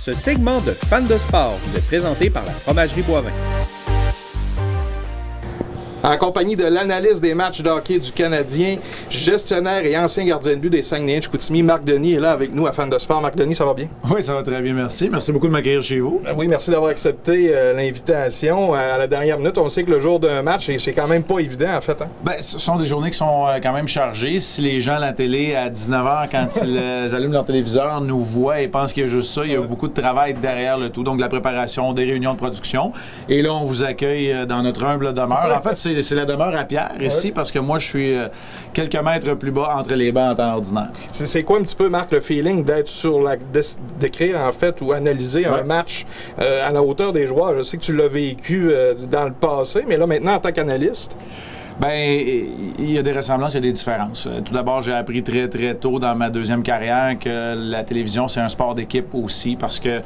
Ce segment de Fans de sport vous est présenté par la Fromagerie Boivin. En compagnie de l'analyste des matchs de hockey du Canadien, gestionnaire et ancien gardien de but des Saguenay-Chicoutimi, Marc Denis est là avec nous à Fans de sport. Marc Denis, ça va bien? Oui, ça va très bien, merci. Merci beaucoup de m'accueillir chez vous. Oui, merci d'avoir accepté l'invitation. À la dernière minute, on sait que le jour d'un match, c'est quand même pas évident, en fait. Hein? Bien, ce sont des journées qui sont quand même chargées. Si les gens à la télé, à 19h, quand ils allument leur téléviseur, nous voient et pensent qu'il y a juste ça, il y a beaucoup de travail derrière le tout. Donc, de la préparation, des réunions de production. Et là, on vous accueille dans notre humble demeure. En fait, c'est la demeure à Pierre ici, parce que moi, je suis quelques mètres plus bas entre les bancs en temps ordinaire. C'est quoi un petit peu, Marc, le feeling d'être sur d'écrire, en fait, ou analyser un match à la hauteur des joueurs? Je sais que tu l'as vécu dans le passé, mais là, maintenant, en tant qu'analyste... Bien, il y a des ressemblances, il y a des différences. Tout d'abord, j'ai appris très, très tôt dans ma deuxième carrière que la télévision, c'est un sport d'équipe aussi, parce que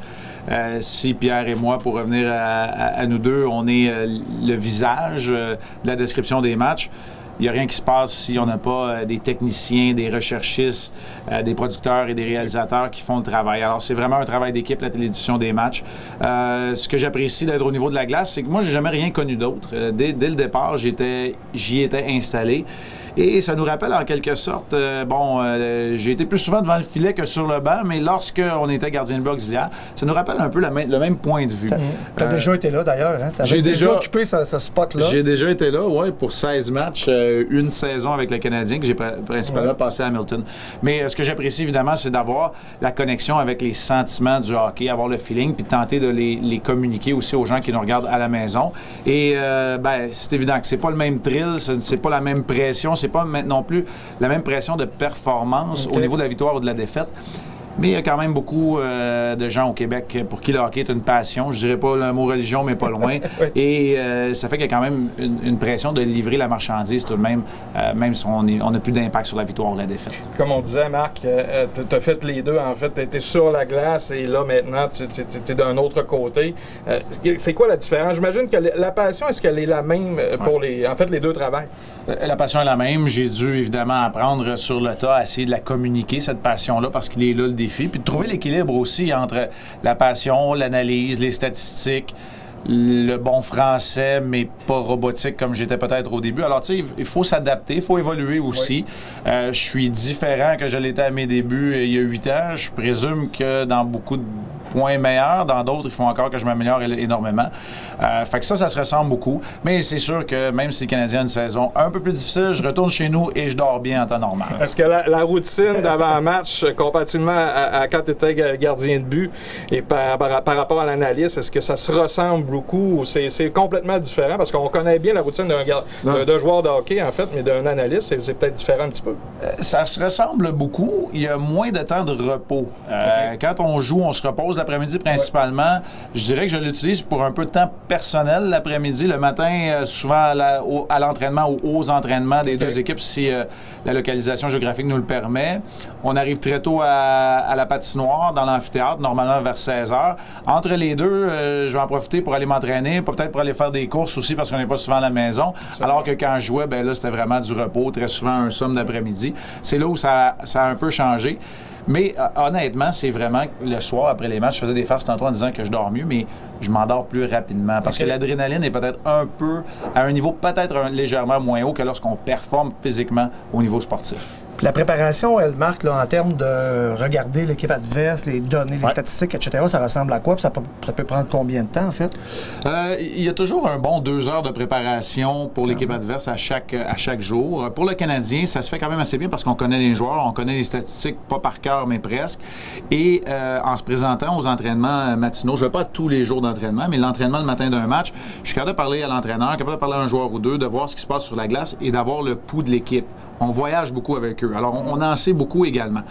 si Pierre et moi, pour revenir à nous deux, on est le visage de la description des matchs, il n'y a rien qui se passe si on n'a pas des techniciens, des recherchistes, des producteurs et des réalisateurs qui font le travail. Alors, c'est vraiment un travail d'équipe, la télévision des matchs. Ce que j'apprécie d'être au niveau de la glace, c'est que moi, j'ai jamais rien connu d'autre. Dès le départ, j'y étais installé. Et ça nous rappelle en quelque sorte, j'ai été plus souvent devant le filet que sur le banc, mais lorsqu'on était gardien de but auxiliaire, ça nous rappelle un peu le même point de vue. Tu as déjà été là d'ailleurs, hein? Tu avais déjà occupé ce spot-là. J'ai déjà été là, oui, pour 16 matchs, une saison avec le Canadien que j'ai principalement passé à Hamilton. Mais ce que j'apprécie évidemment, c'est d'avoir la connexion avec les sentiments du hockey, avoir le feeling, puis tenter de les communiquer aussi aux gens qui nous regardent à la maison. Et c'est évident que c'est pas le même thrill, c'est pas la même pression, c'est pas non plus la même pression de performance au niveau de la victoire ou de la défaite. Mais il y a quand même beaucoup de gens au Québec pour qui le hockey est une passion. Je dirais pas le mot religion, mais pas loin. Oui. Et ça fait qu'il y a quand même une pression de livrer la marchandise tout de même, même si on n'a plus d'impact sur la victoire ou la défaite. Comme on disait, Marc, tu as fait les deux, en fait. Tu étais sur la glace et là, maintenant, tu es d'un autre côté. C'est quoi la différence? J'imagine que la passion, est-ce qu'elle est la même pour les deux travails? La passion est la même. J'ai dû, évidemment, apprendre sur le tas, à essayer de la communiquer, cette passion-là, parce qu'il est là le défi. Puis de trouver l'équilibre aussi entre la passion, l'analyse, les statistiques, le bon français, mais pas robotique comme j'étais peut-être au début. Alors, tu sais, il faut s'adapter, il faut évoluer aussi. Oui. Je suis différent que je l'étais à mes débuts il y a 8 ans. Je présume que dans beaucoup de points meilleurs, dans d'autres, il faut encore que je m'améliore énormément. Fait que ça se ressemble beaucoup. Mais c'est sûr que même si le Canadien a une saison un peu plus difficile, je retourne chez nous et je dors bien en temps normal. Est-ce que la routine d'avant-match, comparativement à quand tu étais gardien de but et par rapport à l'analyse, est-ce que ça se ressemble beaucoup ou c'est complètement différent? Parce qu'on connaît bien la routine d'un joueur de hockey, en fait, mais d'un analyste, c'est peut-être différent un petit peu. Ça se ressemble beaucoup. Il y a moins de temps de repos. Quand on joue, on se repose l'après-midi principalement. Je dirais que je l'utilise pour un peu de temps personnel l'après-midi. Le matin, souvent à l'entraînement ou aux entraînements des deux équipes, si la localisation géographique nous le permet. On arrive très tôt à la patinoire, dans l'amphithéâtre, normalement vers 16h. Entre les deux, je vais en profiter pour aller m'entraîner, peut-être pour aller faire des courses aussi, parce qu'on n'est pas souvent à la maison. Alors que quand je jouais, ben là, c'était vraiment du repos, très souvent un somme d'après-midi. C'est là où ça a un peu changé. Mais honnêtement, c'est vraiment le soir, après les matchs, je faisais des farces tantôt en disant que je dors mieux, mais je m'endors plus rapidement. Parce que l'adrénaline est peut-être un peu, à un niveau peut-être légèrement moins haut que lorsqu'on performe physiquement au niveau sportif. Puis la préparation, elle marque là, en termes de regarder l'équipe adverse, les données, les statistiques, etc. Ça ressemble à quoi? Puis ça peut prendre combien de temps, en fait? Il y a toujours un bon 2 heures de préparation pour l'équipe adverse à chaque jour. Pour le Canadien, ça se fait quand même assez bien parce qu'on connaît les joueurs, on connaît les statistiques, pas par cœur, mais presque. Et en se présentant aux entraînements matinaux, je ne vais pas tous les jours d'entraînement, mais l'entraînement le matin d'un match, je suis capable de parler à l'entraîneur, capable de parler à un joueur ou deux, de voir ce qui se passe sur la glace et d'avoir le pouls de l'équipe. On voyage beaucoup avec eux. Alors, on en sait beaucoup également.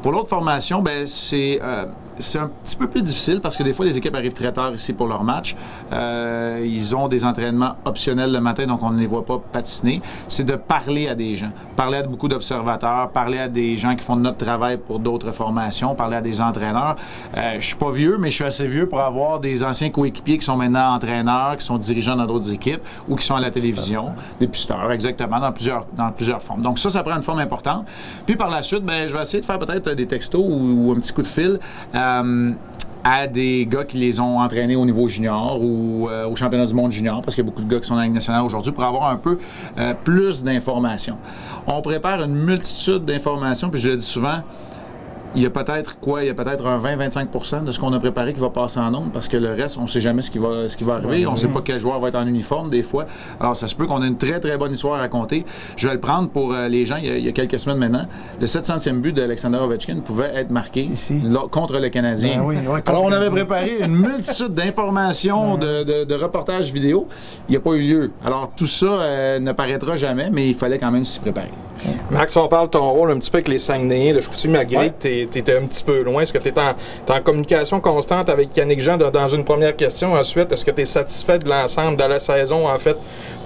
Pour l'autre formation, ben c'est un petit peu plus difficile parce que des fois, les équipes arrivent très tard ici pour leur match. Ils ont des entraînements optionnels le matin, donc on ne les voit pas patiner. C'est de parler à des gens, parler à beaucoup d'observateurs, parler à des gens qui font notre travail pour d'autres formations, parler à des entraîneurs. Je suis pas vieux, mais je suis assez vieux pour avoir des anciens coéquipiers qui sont maintenant entraîneurs, qui sont dirigeants dans d'autres équipes ou qui sont à la télévision. Des pisteurs, exactement, dans plusieurs formes. Donc ça prend une forme importante. Puis par la suite, ben, je vais essayer de faire peut-être des textos ou un petit coup de fil. à des gars qui les ont entraînés au niveau junior ou au championnat du monde junior, parce qu'il y a beaucoup de gars qui sont dans la Ligue nationale aujourd'hui, pour avoir un peu plus d'informations. On prépare une multitude d'informations, puis je le dis souvent, il y a peut-être un 20-25% de ce qu'on a préparé qui va passer en ondes, parce que le reste, on ne sait jamais ce qui va arriver. On ne sait pas quel joueur va être en uniforme des fois. Alors, ça se peut qu'on ait une très, très bonne histoire à raconter. Je vais le prendre pour les gens, il y a quelques semaines maintenant. Le 700e but d'Alexander Ovechkin pouvait être marqué ici contre le Canadien. Alors, on avait préparé une multitude d'informations, de reportages vidéo. Il n'y a pas eu lieu. Alors, tout ça ne paraîtra jamais, mais il fallait quand même s'y préparer. Max, on parle de ton rôle un petit peu avec les Saguenayens de Chicoutimi, malgré que tu étais un petit peu loin. Est-ce que tu es en communication constante avec Yannick Jean dans une première question? Ensuite, est-ce que tu es satisfait de l'ensemble de la saison, en fait,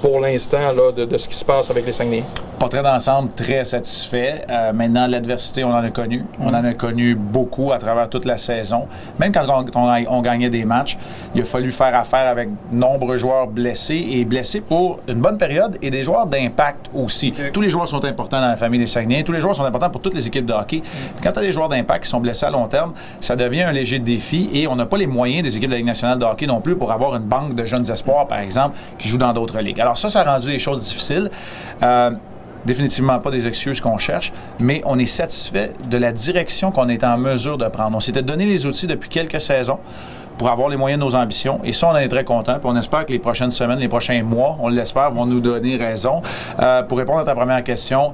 pour l'instant, de ce qui se passe avec les Saguenayens? Portrait d'ensemble, très satisfait. Maintenant, l'adversité, on en a connu. On en a connu beaucoup à travers toute la saison. Même quand on gagnait des matchs, il a fallu faire affaire avec nombreux joueurs blessés et blessés pour une bonne période et des joueurs d'impact aussi. Tous les joueurs sont importants dans la famille des Saguenayens. Tous les joueurs sont importants pour toutes les équipes de hockey. Quand tu as des joueurs d'impact qui sont blessés à long terme, ça devient un léger défi et on n'a pas les moyens des équipes de la Ligue nationale de hockey non plus pour avoir une banque de jeunes espoirs, par exemple, qui jouent dans d'autres ligues. Alors ça a rendu les choses difficiles. Définitivement pas des excuses qu'on cherche, mais on est satisfait de la direction qu'on est en mesure de prendre. On s'était donné les outils depuis quelques saisons pour avoir les moyens de nos ambitions. Et ça, on en est très content. Puis on espère que les prochaines semaines, les prochains mois, on l'espère, vont nous donner raison. Pour répondre à ta première question,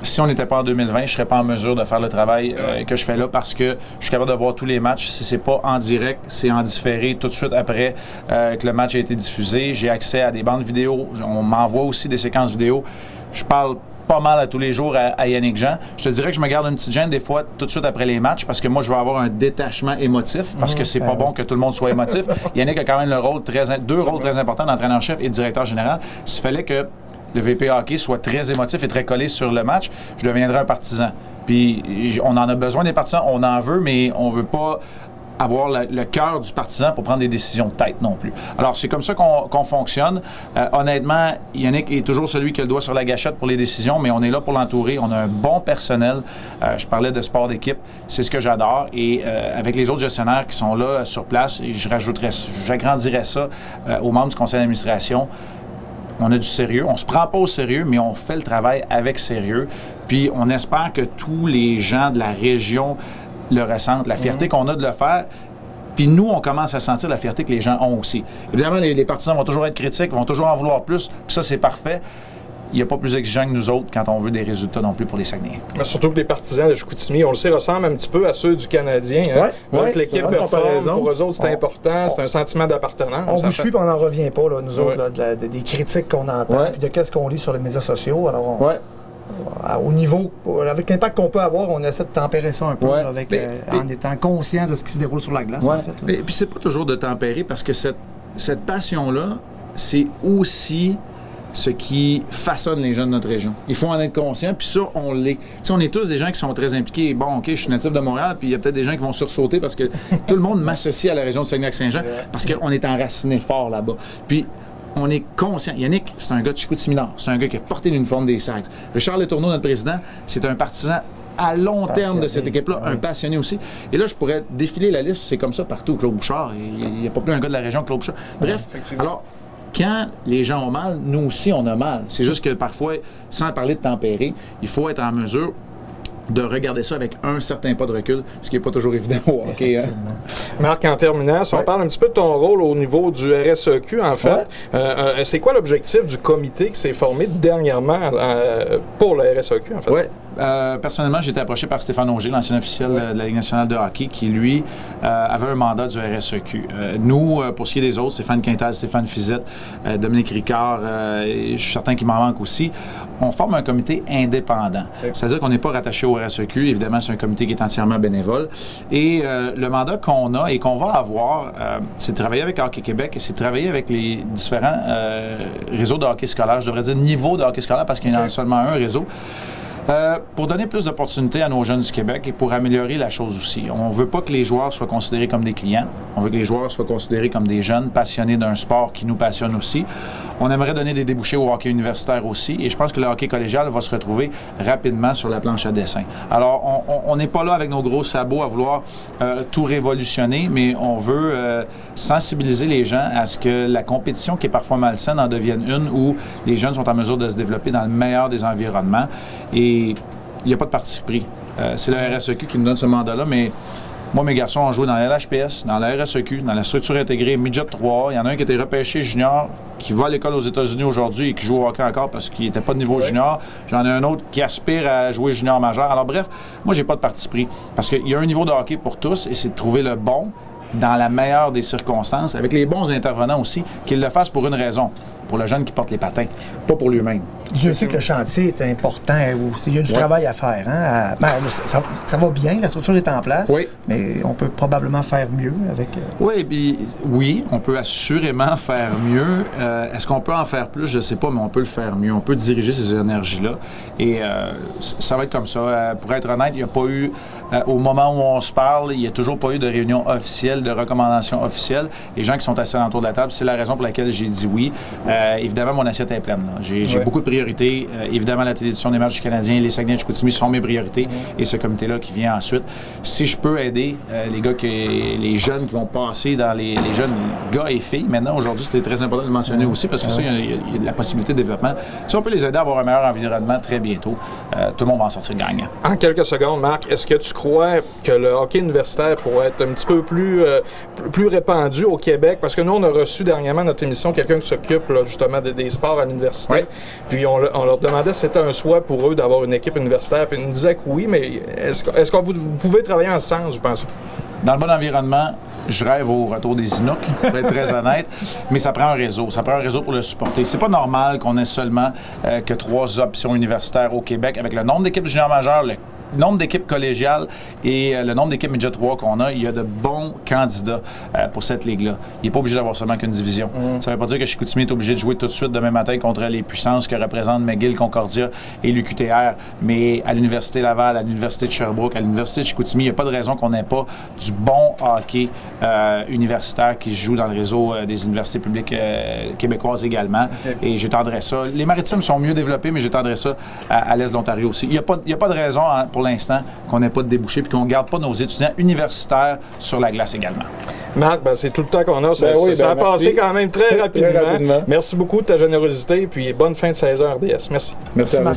si on n'était pas en 2020, je ne serais pas en mesure de faire le travail que je fais là parce que je suis capable de voir tous les matchs. Si ce n'est pas en direct, c'est en différé tout de suite après que le match a été diffusé. J'ai accès à des bandes vidéo. On m'envoie aussi des séquences vidéo. Je parle pas mal à tous les jours à Yannick Jean. Je te dirais que je me garde une petite gêne des fois tout de suite après les matchs parce que moi, je veux avoir un détachement émotif parce que c'est pas bon que tout le monde soit émotif. Yannick a quand même deux rôles très importants d'entraîneur-chef et de directeur général. S'il fallait que le VP hockey soit très émotif et très collé sur le match, je deviendrais un partisan. Puis on en a besoin des partisans, on en veut, mais on veut pas avoir le cœur du partisan pour prendre des décisions de tête non plus. Alors, c'est comme ça qu'on fonctionne. Honnêtement, Yannick est toujours celui qui a le doigt sur la gâchette pour les décisions, mais on est là pour l'entourer. On a un bon personnel. Je parlais de sport d'équipe. C'est ce que j'adore. Et avec les autres gestionnaires qui sont là sur place, j'agrandirais ça aux membres du conseil d'administration. On a du sérieux. On se prend pas au sérieux, mais on fait le travail avec sérieux. Puis, on espère que tous les gens de la région le ressentent, la fierté qu'on a de le faire. Puis nous, on commence à sentir la fierté que les gens ont aussi. Évidemment, les partisans vont toujours être critiques, vont toujours en vouloir plus, puis ça, c'est parfait. Il n'y a pas plus exigeant que nous autres quand on veut des résultats non plus pour les Saguenayens. Mais surtout que les partisans de Chicoutimi, on le sait, ressemblent un petit peu à ceux du Canadien. Hein? Que l'équipe performe, pour eux autres, c'est important, c'est un sentiment d'appartenance. On vous suit et on n'en revient pas, là, nous autres, là, des critiques qu'on entend, puis de qu'est-ce qu'on lit sur les médias sociaux. Alors, au niveau, avec l'impact qu'on peut avoir, on essaie de tempérer ça un peu en étant conscient de ce qui se déroule sur la glace, en fait. Et puis c'est pas toujours de tempérer parce que cette passion-là, c'est aussi ce qui façonne les gens de notre région. Il faut en être conscient, puis ça, on l'est. On est tous des gens qui sont très impliqués. Bon, OK, je suis natif de Montréal, puis il y a peut-être des gens qui vont sursauter parce que tout le monde m'associe à la région de Saguenay-Lac-Saint-Jean parce qu'on est enraciné fort là-bas. Puis on est conscient. Yannick, c'est un gars de Chicoutimi-Nord. C'est un gars qui a porté l'uniforme des Sags. Richard Letourneau, notre président, c'est un partisan à long terme de cette équipe-là, un passionné aussi. Et là, je pourrais défiler la liste, c'est comme ça partout. Claude Bouchard, il n'y a pas plus un gars de la région que Claude Bouchard. Bref, alors, quand les gens ont mal, nous aussi, on a mal. C'est juste que parfois, sans parler de tempérer, il faut être en mesure de regarder ça avec un certain pas de recul, ce qui n'est pas toujours évident au hockey. Marc, en terminant, si on parle un petit peu de ton rôle au niveau du RSEQ, en fait, c'est quoi l'objectif du comité qui s'est formé dernièrement pour le RSEQ, en fait? Personnellement, j'ai été approché par Stéphane Auger, l'ancien officiel de la Ligue nationale de hockey, qui, lui, avait un mandat du RSEQ. Nous, pour ce qui est des autres, Stéphane Quintal, Stéphane Fizette, Dominique Ricard, je suis certain qu'il m'en manque aussi, on forme un comité indépendant. C'est-à-dire qu'on n'est pas rattaché au RSEQ. Évidemment, c'est un comité qui est entièrement bénévole. Et le mandat qu'on a et qu'on va avoir, c'est de travailler avec Hockey Québec et c'est de travailler avec les différents réseaux de hockey scolaire. Je devrais dire niveau de hockey scolaire parce qu'il y en a seulement un réseau. Pour donner plus d'opportunités à nos jeunes du Québec et pour améliorer la chose aussi. On ne veut pas que les joueurs soient considérés comme des clients. On veut que les joueurs soient considérés comme des jeunes passionnés d'un sport qui nous passionne aussi. On aimerait donner des débouchés au hockey universitaire aussi et je pense que le hockey collégial va se retrouver rapidement sur la planche à dessin. Alors, on n'est pas là avec nos gros sabots à vouloir tout révolutionner, mais on veut sensibiliser les gens à ce que la compétition qui est parfois malsaine en devienne une où les jeunes sont en mesure de se développer dans le meilleur des environnements. Et il n'y a pas de parti pris. C'est le RSEQ qui nous donne ce mandat-là, mais moi, mes garçons ont joué dans la LHPS, dans la RSEQ, dans la structure intégrée Midget 3. Il y en a un qui a été repêché junior, qui va à l'école aux États-Unis aujourd'hui et qui joue au hockey encore parce qu'il n'était pas de niveau junior. J'en ai un autre qui aspire à jouer junior majeur. Alors bref, moi, j'ai pas de parti pris parce qu'il y a un niveau de hockey pour tous et c'est de trouver le bon dans la meilleure des circonstances, avec les bons intervenants aussi, qu'ils le fassent pour une raison. Pour le jeune qui porte les patins, pas pour lui-même. Dieu sait que le chantier est important aussi. Il y a du travail à faire. Hein? Ça va bien, la structure est en place, mais on peut probablement faire mieux avec... Oui, on peut assurément faire mieux. Est-ce qu'on peut en faire plus? Je ne sais pas, mais on peut le faire mieux. On peut diriger ces énergies-là. Et ça va être comme ça. Pour être honnête, il n'y a pas eu, au moment où on se parle, il n'y a toujours pas eu de réunion officielle, de recommandations officielles. Les gens qui sont assis autour de la table, c'est la raison pour laquelle j'ai dit oui. Évidemment, mon assiette est pleine. J'ai beaucoup de priorités. Évidemment, la télévision des matchs du Canadien, les Saguenay-Chicoutimi sont mes priorités et ce comité-là qui vient ensuite. Si je peux aider les jeunes qui vont passer dans les jeunes gars et filles, maintenant, aujourd'hui, c'était très important de le mentionner aussi parce que ça, il y a de la possibilité de développement. Si on peut les aider à avoir un meilleur environnement très bientôt, tout le monde va en sortir gagnant. En quelques secondes, Marc, est-ce que tu crois que le hockey universitaire pourrait être un petit peu plus répandu au Québec? Parce que nous, on a reçu dernièrement notre émission quelqu'un qui s'occupe justement des sports à l'université. Puis on leur demandait si c'était un souhait pour eux d'avoir une équipe universitaire. Puis ils nous disaient que oui, mais est-ce que vous pouvez travailler ensemble, je pense? Dans le bon environnement, je rêve au retour des Inuks, pour être très honnête, mais ça prend un réseau. Ça prend un réseau pour le supporter. C'est pas normal qu'on ait seulement que 3 options universitaires au Québec avec le nombre d'équipes juniors majeures, le nombre d'équipes collégiales et le nombre d'équipes Midget 3 qu'on a. Il y a de bons candidats pour cette ligue-là. Il n'est pas obligé d'avoir seulement qu'une division. Ça ne veut pas dire que Chicoutimi est obligé de jouer tout de suite demain matin contre les puissances que représentent McGill, Concordia et l'UQTR. Mais à l'Université Laval, à l'Université de Sherbrooke, à l'Université de Chicoutimi, il n'y a pas de raison qu'on n'ait pas du bon hockey universitaire qui se joue dans le réseau des universités publiques québécoises également. Et j'étendrai ça. Les Maritimes sont mieux développés, mais j'étendrai ça à l'Est de l'Ontario aussi. Il n'y a pas de raison pour l'instant qu'on n'ait pas de débouchés et qu'on ne garde pas nos étudiants universitaires sur la glace également. Marc, c'est tout le temps qu'on a. Ça a passé quand même très rapidement. Merci beaucoup de ta générosité et puis bonne fin de saison RDS. Merci. Merci à vous.